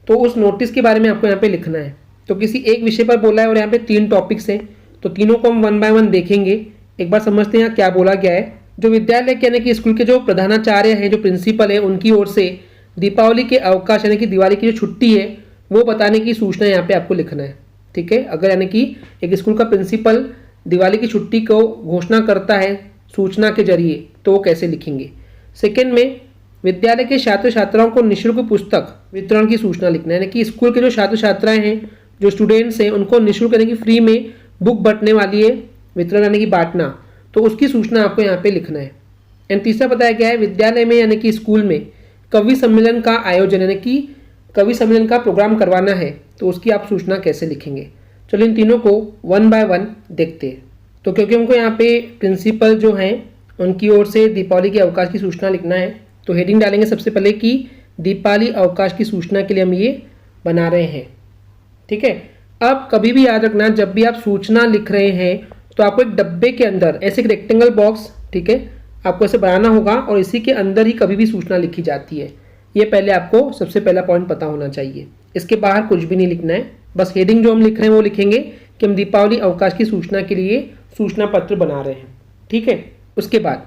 तो उस नोटिस के बारे में आपको यहाँ पे लिखना है। तो किसी एक विषय पर बोला है और यहाँ पे 3 टॉपिक्स हैं, तो तीनों को हम 1 बाय 1 देखेंगे। एक बार समझते हैं यहाँ क्या बोला गया है। जो विद्यालय के यानी कि स्कूल के जो प्रधानाचार्य हैं, जो प्रिंसिपल है, उनकी ओर से दीपावली के अवकाश यानी कि दिवाली की जो छुट्टी है वो बताने की सूचना यहाँ पे आपको लिखना है। ठीक है, अगर यानी कि एक स्कूल का प्रिंसिपल दिवाली की छुट्टी को घोषणा करता है सूचना के जरिए, तो वो कैसे लिखेंगे। सेकेंड में विद्यालय के छात्र छात्राओं को निःशुल्क पुस्तक वितरण की सूचना लिखना है, यानी कि स्कूल के जो छात्र छात्राएं हैं, जो स्टूडेंट्स हैं, उनको निःशुल्क यानी कि फ्री में बुक बंटने वाली है, वितरण यानी कि बांटना, तो उसकी सूचना आपको यहाँ पे लिखना है। एंड तीसरा बताया गया है विद्यालय में यानी कि स्कूल में कवि सम्मेलन का आयोजन यानी कि कवि सम्मेलन का प्रोग्राम करवाना है, तो उसकी आप सूचना कैसे लिखेंगे। चलो इन तीनों को 1 बाय 1 देखते हैं। तो क्योंकि हमको यहाँ पे प्रिंसिपल जो हैं उनकी ओर से दीपावली के अवकाश की सूचना लिखना है, तो हेडिंग डालेंगे सबसे पहले कि दीपावली अवकाश की सूचना के लिए हम ये बना रहे हैं। ठीक है, अब कभी भी याद रखना, जब भी आप सूचना लिख रहे हैं तो आपको एक डब्बे के अंदर ऐसे एक रेक्टेंगल बॉक्स, ठीक है, आपको ऐसे बनाना होगा और इसी के अंदर ही कभी भी सूचना लिखी जाती है। ये पहले आपको सबसे पहला पॉइंट पता होना चाहिए। इसके बाहर कुछ भी नहीं लिखना है, बस हेडिंग जो हम लिख रहे हैं वो लिखेंगे कि हम दीपावली अवकाश की सूचना के लिए सूचना पत्र बना रहे हैं। ठीक है, उसके बाद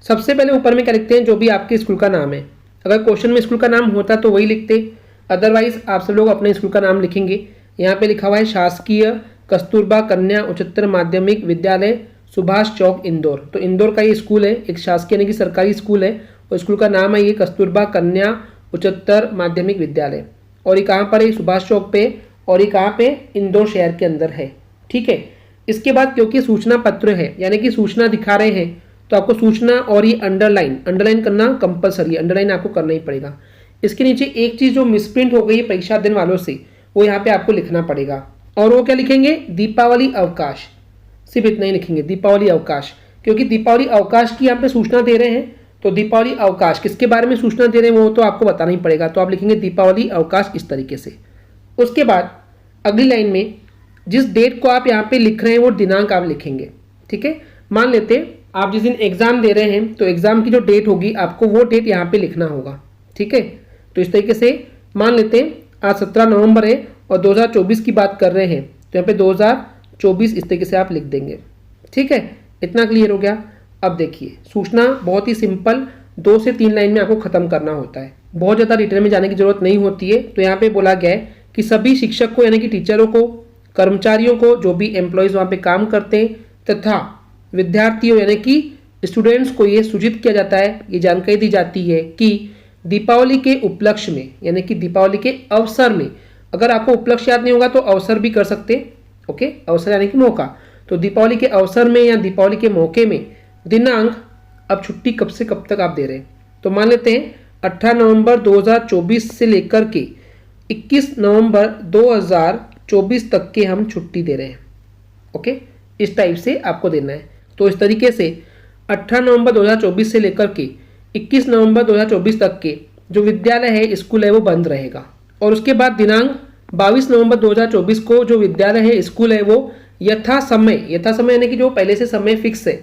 सबसे पहले ऊपर में क्या लिखते हैं, जो भी आपके स्कूल का नाम है। अगर क्वेश्चन में स्कूल का नाम होता तो वही लिखते, अदरवाइज आप सब लोग अपने स्कूल का नाम लिखेंगे। यहाँ पे लिखा हुआ है शासकीय कस्तूरबा कन्या उच्चतर माध्यमिक विद्यालय सुभाष चौक इंदौर। तो इंदौर का ये स्कूल है, एक शासकीय यानी कि सरकारी स्कूल है, और स्कूल का नाम है ये कस्तूरबा कन्या उच्चतर माध्यमिक विद्यालय। और ये कहाँ पर है, सुभाष चौक पे, और ये कहाँ पे, इंदौर शहर के अंदर है। ठीक है, इसके बाद क्योंकि सूचना पत्र है यानी कि सूचना दिखा रहे हैं, तो आपको सूचना और ये अंडरलाइन करना कंपलसरी, अंडरलाइन आपको करना ही पड़ेगा। इसके नीचे एक चीज़ जो मिसप्रिंट हो गई है परीक्षा दिन वालों से, वो यहाँ पे आपको लिखना पड़ेगा। और वो क्या लिखेंगे, दीपावली अवकाश, सिर्फ इतना ही लिखेंगे, दीपावली अवकाश, क्योंकि दीपावली अवकाश की यहाँ पे सूचना दे रहे हैं। तो दीपावली अवकाश किसके बारे में सूचना दे रहे हैं वो तो आपको बताना ही पड़ेगा, तो आप लिखेंगे दीपावली अवकाश इस तरीके से। उसके बाद अगली लाइन में जिस डेट को आप यहाँ पे लिख रहे हैं वो दिनांक आप लिखेंगे। ठीक है, मान लेते हैं आप जिस दिन एग्जाम दे रहे हैं तो एग्जाम की जो डेट होगी आपको वो डेट यहाँ पे लिखना होगा। ठीक है, तो इस तरीके से मान लेते हैं आज 17 नवंबर है और 2024 की बात कर रहे हैं, तो यहाँ पे 2024 इस तरीके से आप लिख देंगे। ठीक है, इतना क्लियर हो गया। अब देखिए सूचना बहुत ही सिंपल 2 से 3 लाइन में आपको खत्म करना होता है, बहुत ज़्यादा डिटेल में जाने की जरूरत नहीं होती है। तो यहाँ पे बोला गया है कि सभी शिक्षक को यानी कि टीचरों को, कर्मचारियों को, जो भी एम्प्लॉयज़ वहाँ पे काम करते हैं, तथा विद्यार्थियों यानी कि स्टूडेंट्स को ये सूचित किया जाता है, ये जानकारी दी जाती है कि दीपावली के उपलक्ष्य में यानी कि दीपावली के अवसर में, अगर आपको उपलक्ष्य याद नहीं होगा तो अवसर भी कर सकते हैं। ओके, अवसर यानी कि मौका, तो दीपावली के अवसर में या दीपावली के मौके में दिनांक, अब छुट्टी कब से कब तक आप दे रहे हैं, तो मान लेते हैं 18 नवंबर 2024 से लेकर के 21 नवंबर 2024 तक के हम छुट्टी दे रहे हैं। ओके, इस टाइप से आपको देना है। तो इस तरीके से 18 नवंबर 2024 से लेकर के 21 नवंबर 2024 तक के जो विद्यालय है, स्कूल है, वो बंद रहेगा। और उसके बाद दिनांक 22 नवंबर 2024 को जो विद्यालय है, स्कूल है, वो यथा समय यानी कि जो पहले से समय फिक्स है,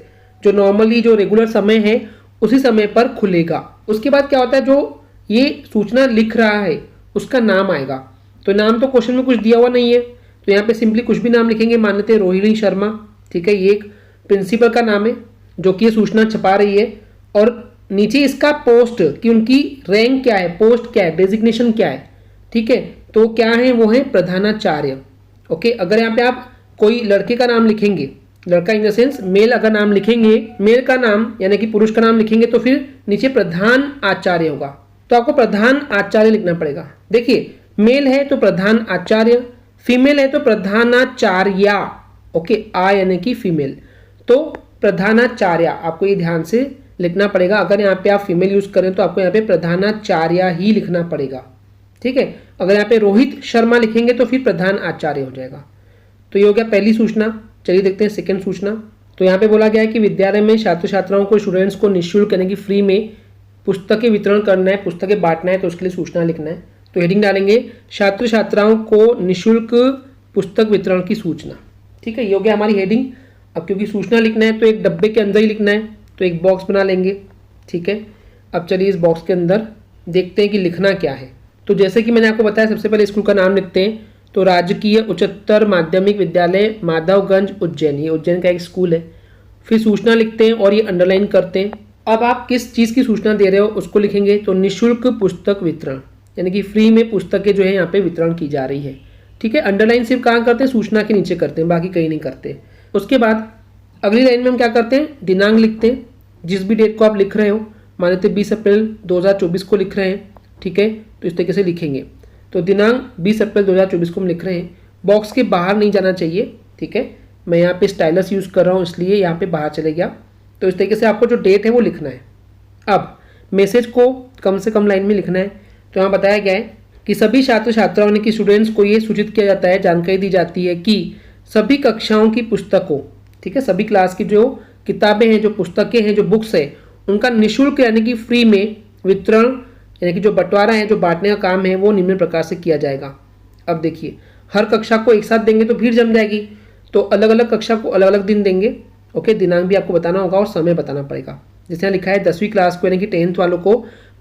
जो नॉर्मली जो रेगुलर समय है उसी समय पर खुलेगा। उसके बाद क्या होता है, जो ये सूचना लिख रहा है उसका नाम आएगा। तो नाम तो क्वेश्चन में कुछ दिया हुआ नहीं है, तो यहाँ पे सिंपली कुछ भी नाम लिखेंगे, मान लेते हैं रोहिणी शर्मा, ठीक है, ये एक प्रिंसिपल का नाम है जो कि ये सूचना छपा रही है, और नीचे इसका पोस्ट कि उनकी रैंक क्या है, पोस्ट क्या है, डेजिग्नेशन क्या है, ठीक है, तो क्या है, वो है प्रधानाचार्य। ओके, अगर यहाँ पे आप कोई लड़के का नाम लिखेंगे, लड़का इन द सेंस मेल अगर नाम लिखेंगे, मेल का नाम यानी कि पुरुष का नाम लिखेंगे तो फिर नीचे प्रधान आचार्य होगा, तो आपको प्रधान आचार्य लिखना पड़ेगा। देखिए मेल है तो प्रधान आचार्य, फीमेल है तो प्रधानाचार्या, ओके, आ यानी कि फीमेल, तो प्रधानाचार्या आपको ये ध्यान से लिखना पड़ेगा। अगर यहाँ पे आप फीमेल यूज करें तो आपको यहाँ पे प्रधानाचार्या ही लिखना पड़ेगा, ठीक है। अगर यहाँ पे रोहित शर्मा लिखेंगे तो फिर प्रधान आचार्य हो जाएगा। तो ये हो गया पहली सूचना। चलिए देखते हैं सेकंड सूचना। तो यहाँ पे बोला गया है कि विद्यालय में छात्र छात्राओं को, स्टूडेंट्स को निःशुल्क यानी कि फ्री में पुस्तकें वितरण करना है, पुस्तकें बांटना है, तो उसके लिए सूचना लिखना है। तो हेडिंग डालेंगे छात्र छात्राओं को निःशुल्क पुस्तक वितरण की सूचना, ठीक है, ये हो गया हमारी हेडिंग। अब क्योंकि सूचना लिखना है तो एक डब्बे के अंदर ही लिखना है, तो एक बॉक्स बना लेंगे, ठीक है। अब चलिए इस बॉक्स के अंदर देखते हैं कि लिखना क्या है। तो जैसे कि मैंने आपको बताया, सबसे पहले स्कूल का नाम लिखते हैं। तो राजकीय उच्चतर माध्यमिक विद्यालय माधवगंज उज्जैन, ये उज्जैन का एक स्कूल है। फिर सूचना लिखते हैं और ये अंडरलाइन करते हैं। अब आप किस चीज़ की सूचना दे रहे हो उसको लिखेंगे। तो निःशुल्क पुस्तक वितरण यानी कि फ्री में पुस्तकें जो है यहाँ पे वितरण की जा रही है, ठीक है। अंडरलाइन सिर्फ कहाँ करते हैं, सूचना के नीचे करते हैं, बाकी कहीं नहीं करते। उसके बाद अगली लाइन में हम क्या करते हैं, दिनांक लिखते हैं। जिस भी डेट को आप लिख रहे हो, मान लेते 20 अप्रैल 2024 को लिख रहे हैं, ठीक है, तो इस तरीके से लिखेंगे। तो दिनांक 20 अप्रैल 2024 को हम लिख रहे हैं। बॉक्स के बाहर नहीं जाना चाहिए, ठीक है। मैं यहाँ पे स्टाइलस यूज़ कर रहा हूँ इसलिए यहाँ पे बाहर चले गया। तो इस तरीके से आपको जो डेट है वो लिखना है। अब मैसेज को कम से कम लाइन में लिखना है। तो यहाँ बताया गया है कि सभी छात्र छात्राओं यानी कि स्टूडेंट्स को ये सूचित किया जाता है, जानकारी दी जाती है कि सभी कक्षाओं की पुस्तकों, ठीक है, सभी क्लास की जो किताबें हैं, जो पुस्तकें हैं, जो बुक्स है, उनका निःशुल्क यानी कि फ्री में वितरण यानी कि जो बंटवारा है, जो बांटने का काम है, वो निम्न प्रकार से किया जाएगा। अब देखिए, हर कक्षा को एक साथ देंगे तो भीड़ जम जाएगी, तो अलग अलग कक्षा को अलग अलग दिन देंगे, ओके। दिनांक भी आपको बताना होगा और समय बताना पड़ेगा। जैसे यहाँ लिखा है 10वीं क्लास को यानी कि 10th वालों को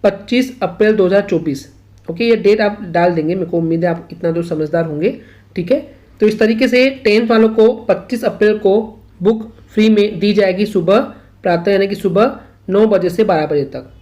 25 अप्रैल 2024, ओके, ये डेट आप डाल देंगे। मेरे को उम्मीद है आप इतना तो समझदार होंगे, ठीक है। तो इस तरीके से 10th वालों को 25 अप्रैल को बुक फ्री में दी जाएगी सुबह प्रातः यानी कि सुबह 9 बजे से 12 बजे तक।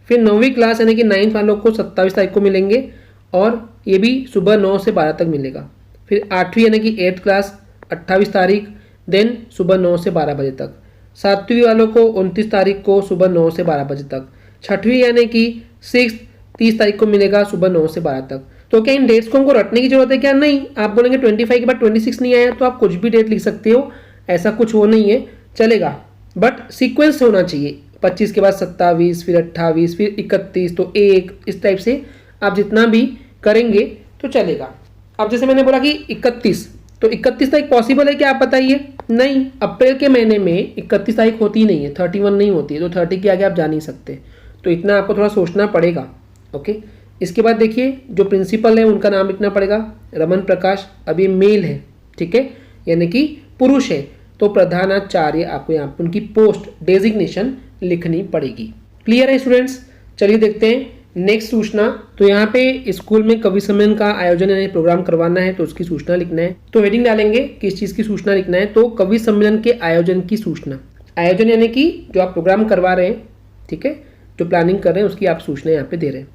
फिर 9वीं क्लास यानी कि 9th वालों को 27 तारीख को मिलेंगे और ये भी सुबह 9 से 12 तक मिलेगा। फिर 8वीं यानी कि 8th क्लास 28 तारीख, देन सुबह 9 से 12 बजे तक। 7वीं वालों को 29 तारीख को सुबह 9 से 12 बजे तक। 6वीं यानी कि 6 30 तारीख को मिलेगा सुबह 9 से 12 तक। तो क्या इन डेट्स को हमको रटने की जरूरत है क्या? नहीं। आप बोलेंगे 25 के बाद 26 नहीं आया तो आप कुछ भी डेट लिख सकते हो, ऐसा कुछ वो नहीं है, चलेगा, बट सीक्वेंस होना चाहिए। 25 के बाद 27, फिर 28, फिर 31, तो 1, इस टाइप से आप जितना भी करेंगे तो चलेगा। अब जैसे मैंने बोला कि 31, तो 31 तारीख पॉसिबल है क्या आप बताइए? नहीं, अप्रैल के महीने में 31 तारीख होती नहीं है, 31 नहीं होती है, तो 30 के आगे आप जा नहीं सकते, तो इतना आपको थोड़ा सोचना पड़ेगा, ओके। इसके बाद देखिए, जो प्रिंसिपल है उनका नाम लिखना पड़ेगा, रमन प्रकाश। अब ये मेल है, ठीक है, यानी कि पुरुष है, तो प्रधानाचार्य आपको यहाँ पर उनकी पोस्ट डेजिग्नेशन लिखनी पड़ेगी। क्लियर है स्टूडेंट्स? चलिए देखते हैं नेक्स्ट सूचना। तो यहाँ पे स्कूल में कवि सम्मेलन का आयोजन यानी प्रोग्राम करवाना है, तो उसकी सूचना लिखना है। तो हेडिंग डालेंगे किस चीज़ की सूचना लिखना है, तो कवि सम्मेलन के आयोजन की सूचना। आयोजन यानी कि जो आप प्रोग्राम करवा रहे हैं, ठीक है, जो प्लानिंग कर रहे हैं उसकी आप सूचना यहाँ पे दे रहे हैं।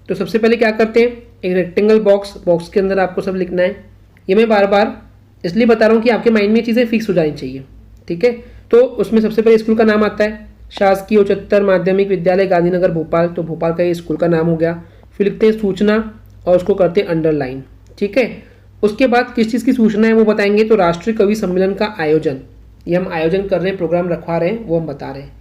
तो सबसे पहले क्या करते हैं, एक रेक्टेंगल बॉक्स के अंदर आपको सब लिखना है। ये मैं बार बार इसलिए बता रहा हूँ कि आपके माइंड में ये चीज़ें फिक्स हो जानी चाहिए, ठीक है। तो उसमें सबसे पहले स्कूल का नाम आता है, शासकीय उच्चतर माध्यमिक विद्यालय गांधीनगर भोपाल, तो भोपाल का ये स्कूल का नाम हो गया। फिर लिखते हैं सूचना और उसको करते हैं अंडरलाइन, ठीक है। उसके बाद किस चीज़ की सूचना है वो बताएंगे, तो राष्ट्रीय कवि सम्मेलन का आयोजन, ये हम आयोजन कर रहे हैं, प्रोग्राम रखवा रहे हैं, वो हम बता रहे हैं।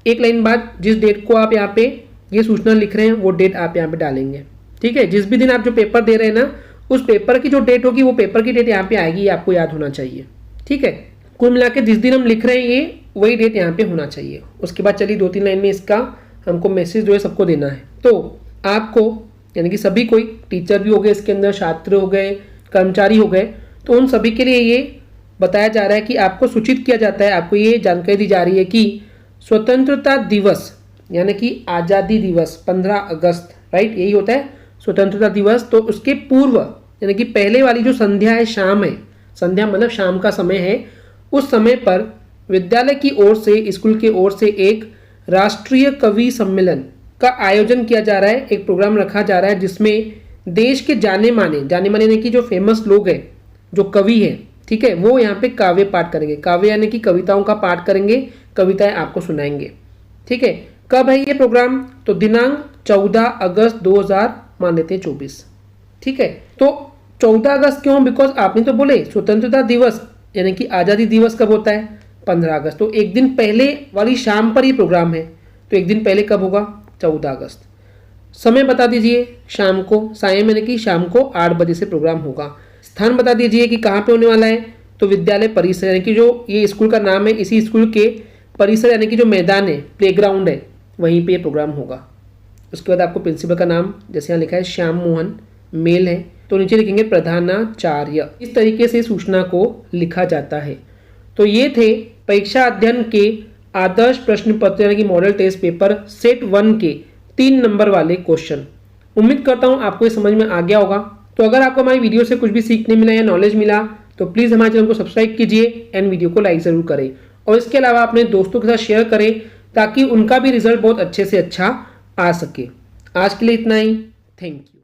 एक लाइन बाद जिस डेट को आप यहाँ पे ये सूचना लिख रहे हैं वो डेट आप यहाँ पे डालेंगे, ठीक है। जिस भी दिन आप जो पेपर दे रहे हैं ना, उस पेपर की जो डेट होगी वो पेपर की डेट यहाँ पे आएगी, ये आपको याद होना चाहिए, ठीक है। कुल मिला के जिस दिन हम लिख रहे हैं ये वही डेट यहाँ पे होना चाहिए। उसके बाद चलिए 2-3 लाइन में इसका हमको मैसेज जो है सबको देना है। तो आपको यानी कि सभी कोई, टीचर भी हो गए इसके अंदर, छात्र हो गए, कर्मचारी हो गए, तो उन सभी के लिए ये बताया जा रहा है कि आपको सूचित किया जाता है, आपको ये जानकारी दी जा रही है कि स्वतंत्रता दिवस यानी कि आज़ादी दिवस 15 अगस्त, राइट, यही होता है स्वतंत्रता दिवस। तो उसके पूर्व यानी कि पहले वाली जो संध्या है शाम है, संध्या मतलब शाम का समय है, उस समय पर विद्यालय की ओर से, स्कूल की ओर से एक राष्ट्रीय कवि सम्मेलन का आयोजन किया जा रहा है, एक प्रोग्राम रखा जा रहा है जिसमें देश के जाने माने यानी कि जो फेमस लोग हैं, जो कवि हैं, ठीक है, वो यहाँ पे काव्य पाठ करेंगे। काव्य यानी कि कविताओं का पाठ करेंगे, कविताएं आपको सुनाएंगे, ठीक है। कब है ये प्रोग्राम? तो दिनांक 14 अगस्त 2000 मान लेते हैं 24, ठीक है। तो 14 अगस्त क्यों? बिकॉज आपने तो बोले स्वतंत्रता दिवस यानी कि आज़ादी दिवस कब होता है? 15 अगस्त। तो एक दिन पहले वाली शाम पर ही प्रोग्राम है, तो एक दिन पहले कब होगा? 14 अगस्त। समय बता दीजिए, शाम को, सायं यानी कि शाम को 8 बजे से प्रोग्राम होगा। स्थान बता दीजिए कि कहाँ पे होने वाला है? तो विद्यालय परिसर यानी कि जो ये स्कूल का नाम है, इसी स्कूल के परिसर यानी कि जो मैदान है, प्लेग्राउंड है, वहीं पे ये प्रोग्राम होगा। उसके बाद आपको प्रिंसिपल का नाम, जैसे यहाँ लिखा है श्याम मोहन, मेल है, तो नीचे लिखेंगे प्रधानाचार्य। इस तरीके से सूचना को लिखा जाता है। तो ये थे परीक्षा अध्ययन के आदर्श प्रश्न पत्र यानी कि मॉडल टेस्ट पेपर सेट 1 के 3 नंबर वाले क्वेश्चन। उम्मीद करता हूँ आपको ये समझ में आ गया होगा। तो अगर आपको हमारी वीडियो से कुछ भी सीखने मिला या नॉलेज मिला तो प्लीज़ हमारे चैनल को सब्सक्राइब कीजिए एंड वीडियो को लाइक ज़रूर करें, और इसके अलावा अपने दोस्तों के साथ शेयर करें ताकि उनका भी रिजल्ट बहुत अच्छे से अच्छा आ सके। आज के लिए इतना ही। Thank you.